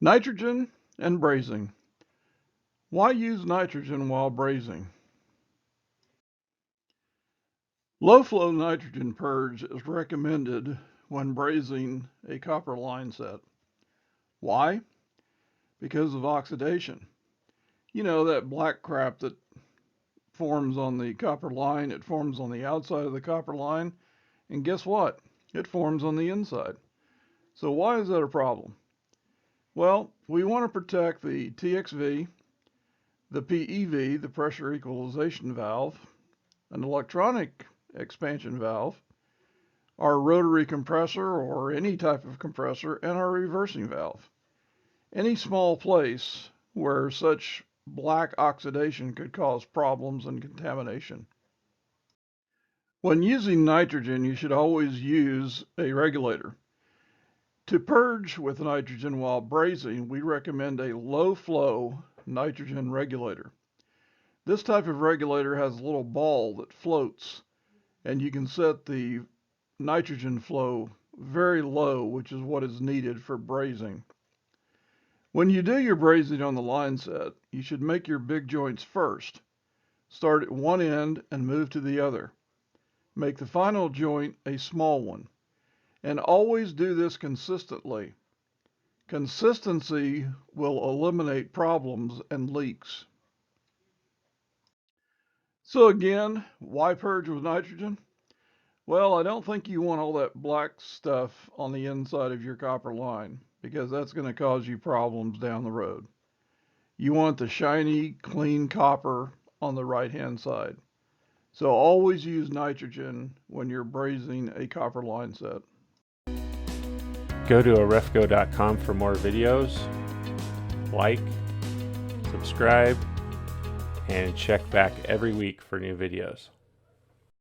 Nitrogen and brazing. Why use nitrogen while brazing? Low-flow nitrogen purge is recommended when brazing a copper line set. Why? Because of oxidation. You know, that black crap that forms on the copper line, it forms on the outside of the copper line, and guess what? It forms on the inside. So why is that a problem? Well, we want to protect the TXV, the PEV, the pressure equalization valve, an electronic expansion valve, our rotary compressor or any type of compressor, and our reversing valve. Any small place where such black oxidation could cause problems and contamination. When using nitrogen, you should always use a regulator. To purge with nitrogen while brazing, we recommend a low-flow nitrogen regulator. This type of regulator has a little ball that floats, and you can set the nitrogen flow very low, which is what is needed for brazing. When you do your brazing on the line set, you should make your big joints first. Start at one end and move to the other. Make the final joint a small one. And always do this consistently. Consistency will eliminate problems and leaks. So again, why purge with nitrogen? Well, I don't think you want all that black stuff on the inside of your copper line, because that's going to cause you problems down the road. You want the shiny, clean copper on the right-hand side. So always use nitrogen when you're brazing a copper line set. Go to arefco.com for more videos, like, subscribe, and check back every week for new videos.